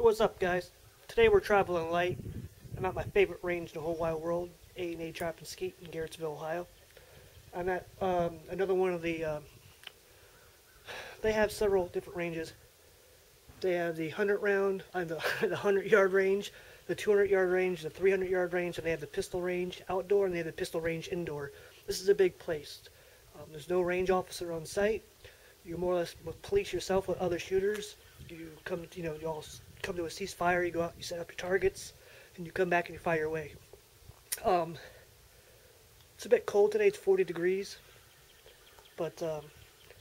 What's up, guys? Today we're traveling light. I'm at my favorite range in the whole wide world, A&A Trap and Skeet in Garrettsville, Ohio. I'm at another one of the, they have several different ranges. They have the 100 round, the 100-yard range, the 200-yard range, the 300-yard range, and they have the pistol range outdoor, and they have the pistol range indoor. This is a big place. There's no range officer on site. You more or less police yourself with other shooters. You come, you all come to a ceasefire. You go out, you set up your targets, and you come back and you fire away. It's a bit cold today. It's 40 degrees, but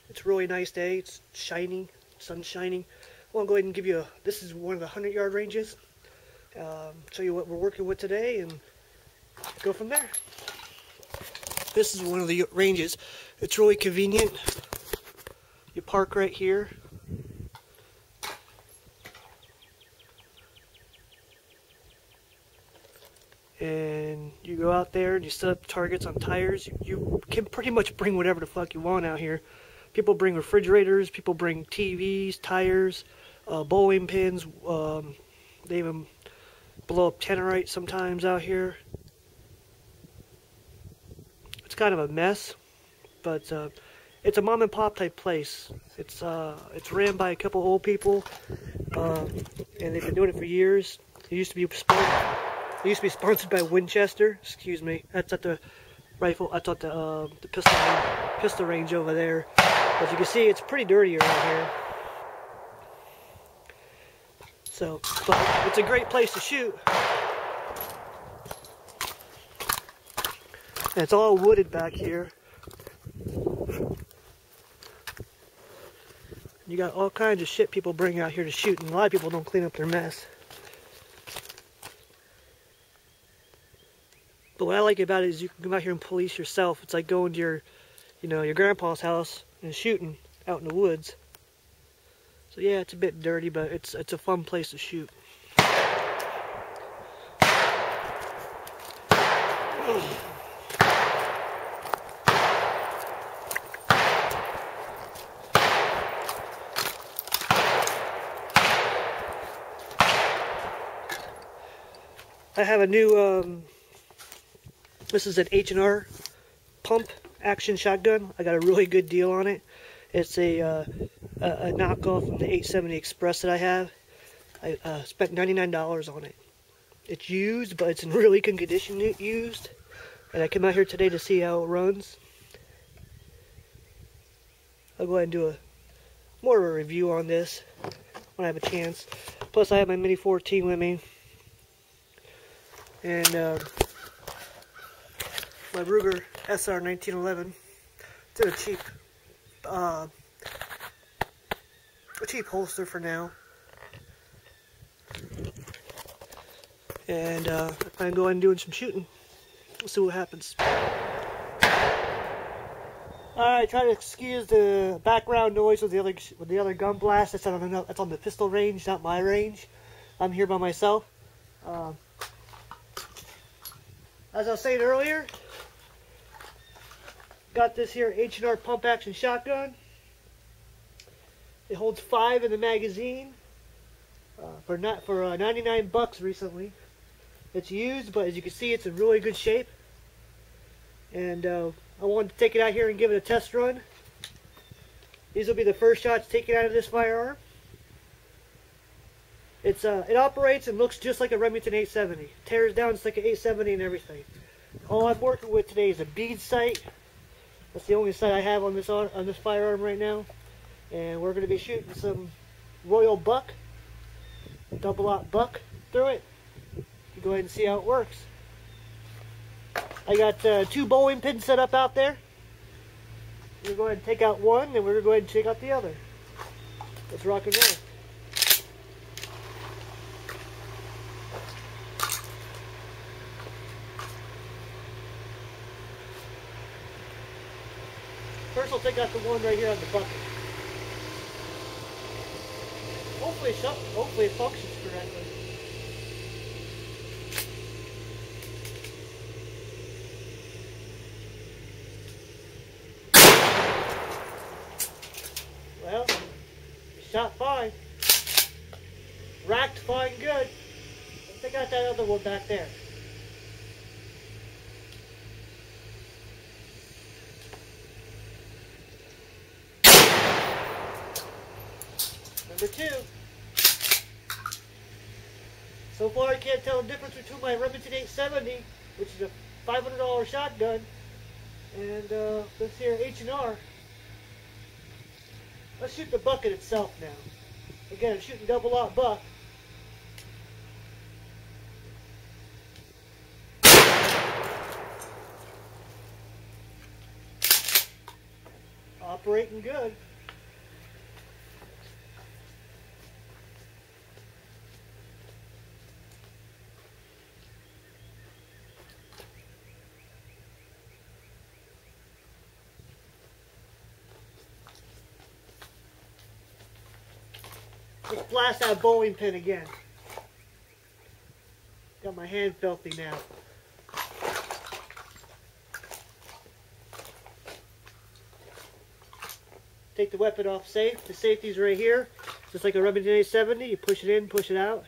it's a really nice day. It's shiny, sun's shining. I want to go ahead and give you this is one of the 100-yard ranges. Show you what we're working with today and go from there. This is one of the ranges. It's really convenient. You park right here. And you go out there and you set up targets on tires. You can pretty much bring whatever the fuck you want out here. People bring refrigerators, people bring TVs, tires, bowling pins. They even blow up tannerite sometimes out here. It's kind of a mess, but it's a mom and pop type place. It's ran by a couple old people, and they've been doing it for years. It used to be sponsored by Winchester. Excuse me. That's at the rifle. That's at the pistol range over there. As you can see, it's pretty dirty around here. So, but it's a great place to shoot. And it's all wooded back here. You got all kinds of shit people bring out here to shoot, and a lot of people don't clean up their mess. But what I like about it is you can come out here and police yourself. It's like going to your, your grandpa's house and shooting out in the woods. So yeah, it's a bit dirty, but it's a fun place to shoot. I have a new, this is an H&R pump action shotgun. I got a really good deal on it. It's a knockoff of the 870 Express that I have. I spent $99 on it. It's used, but it's in really good condition used. And I came out here today to see how it runs. I'll go ahead and do more of a review on this when I have a chance. Plus I have my Mini 14 with me. And my Ruger SR 1911. It's in a cheap holster for now. And I plan on going and doing some shooting. We'll see what happens. Alright, try to excuse the background noise with the other gun blast. That's on the pistol range, not my range. I'm here by myself. As I was saying earlier, got this here H&R pump action shotgun. It holds 5 in the magazine for 99 bucks recently. It's used, but as you can see, it's in really good shape. And I wanted to take it out here and give it a test run. These will be the first shots taken out of this firearm. It operates and looks just like a Remington 870. Tears down just like an 870 and everything. All I'm working with today is a bead sight. That's the only sight I have on this firearm right now. And we're going to be shooting some Royal Buck, double-aught buck through it. You go ahead and see how it works. I got 2 bowling pins set up out there. We're going to go ahead and take out one, and we're going to go ahead and take out the other. Let's rock and roll. First, I'll take out the one right here on the bucket. Hopefully it functions correctly. Well, shot fine. racked fine good. They got that other one back there. Number 2. So far I can't tell the difference between my Remington 870, which is a $500 shotgun, and this here H&R. Let's shoot the bucket itself now. Again, I'm shooting double aught buck. Operating good. Let's blast that bowling pin again. Got my hand filthy now. Take the weapon off safe. The safety's right here. Just like a Remington 870. You push it in, push it out.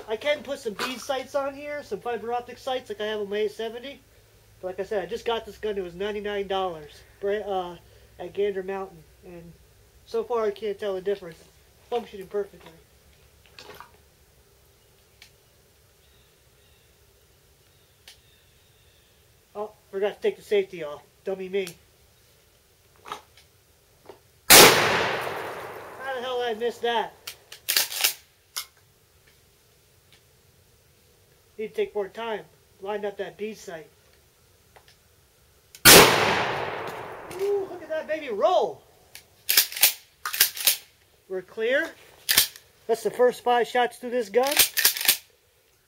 I can put some bead sights on here, some fiber optic sights like I have on my 870. But like I said, I just got this gun. It was $99 at Gander Mountain. And so far I can't tell the difference. Functioning perfectly. Oh, forgot to take the safety off. Dummy me. How the hell did I miss that? Need to take more time. Line up that bead sight. Ooh, look at that baby roll. We're clear. That's the first 5 shots through this gun.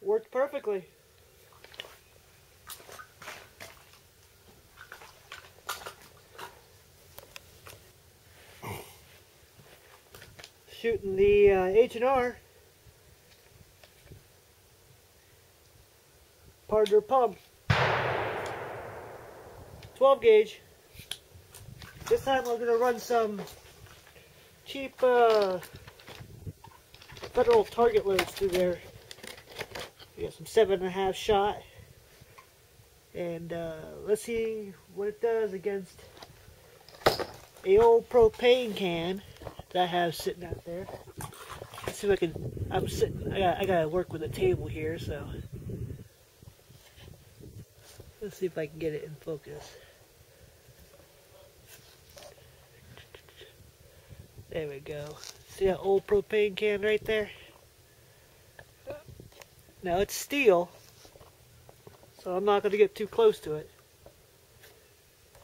Worked perfectly. Shooting the H&R. Partner pump. 12 gauge. This time we're going to run some cheap federal target loads through there. We got some 7.5 shot. And let's see what it does against a old propane can that I have sitting out there. Let's see if I can. I gotta work with a table here, so let's see if I can get it in focus. There we go. See that old propane can right there? Now it's steel, so I'm not going to get too close to it.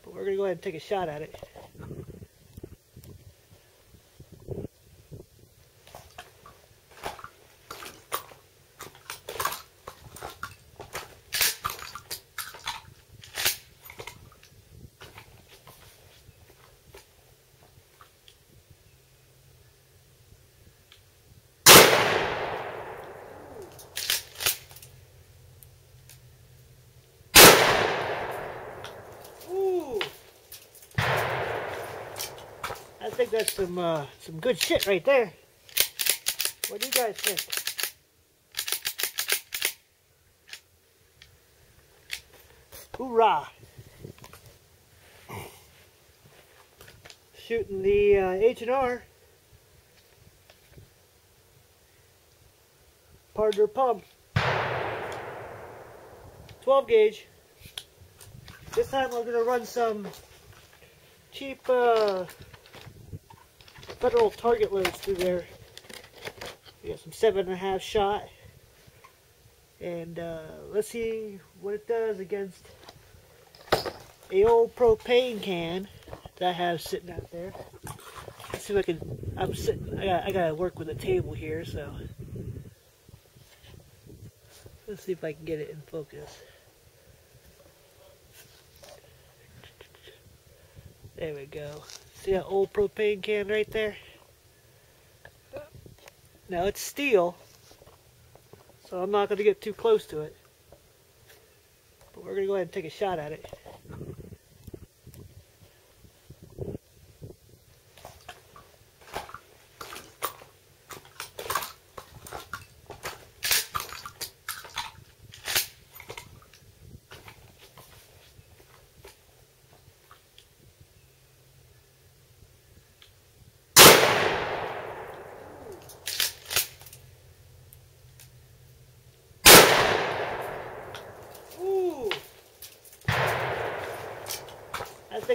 But we're going to go ahead and take a shot at it. I think that's some good shit right there. What do you guys think? Hoorah! Shooting the H&R. Partner pump. 12 gauge. This time we're going to run some cheap federal target loads through there. We got some 7.5 shot. And let's see what it does against a old propane can that I have sitting out there. Let's see if I can. I gotta work with a table here, so let's see if I can get it in focus. There we go. See that old propane can right there? Now it's steel, so I'm not going to get too close to it. But we're going to go ahead and take a shot at it.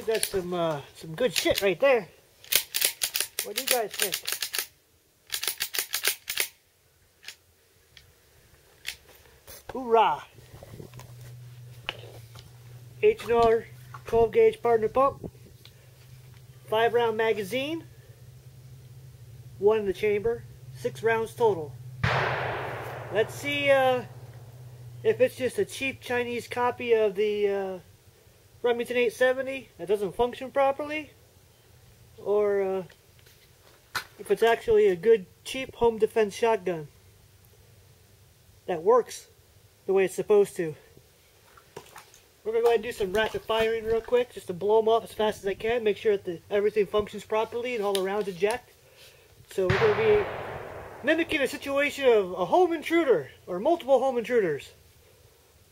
think that's some good shit right there. What do you guys think? Hoorah! H&R 12 gauge partner pump, 5-round magazine, 1 in the chamber, 6 rounds total. Let's see if it's just a cheap Chinese copy of the Remington 870 that doesn't function properly, or if it's actually a good cheap home defense shotgun that works the way it's supposed to. We're going to go ahead and do some rapid firing real quick, just to blow them off as fast as I can, make sure that everything functions properly and all the rounds eject. So we're going to be mimicking a situation of a home intruder, or multiple home intruders.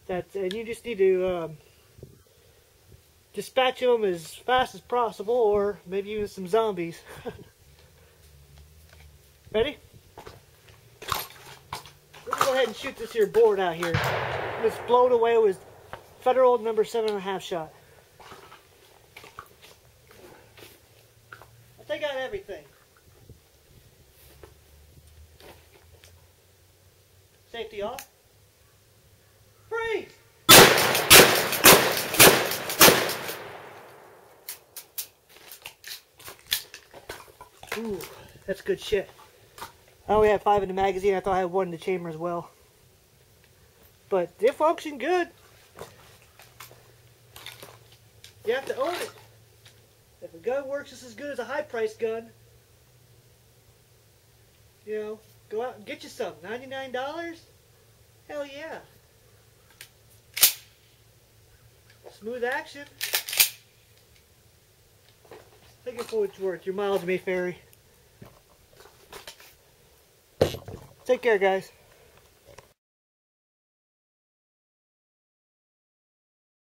And you just need to dispatch them as fast as possible, or maybe even some zombies. Ready? We're going to go ahead and shoot this here board out here. Just blow it away with Federal number 7.5 shot. I think I got everything. Safety off. Freeze! Ooh, that's good shit. I only had 5 in the magazine. I thought I had 1 in the chamber as well. But it functioned good. You have to own it. If a gun works just as good as a high-priced gun, you know, go out and get you some. $99? Hell yeah. Smooth action. Take it for what it's worth. Your miles may vary. Take care, guys.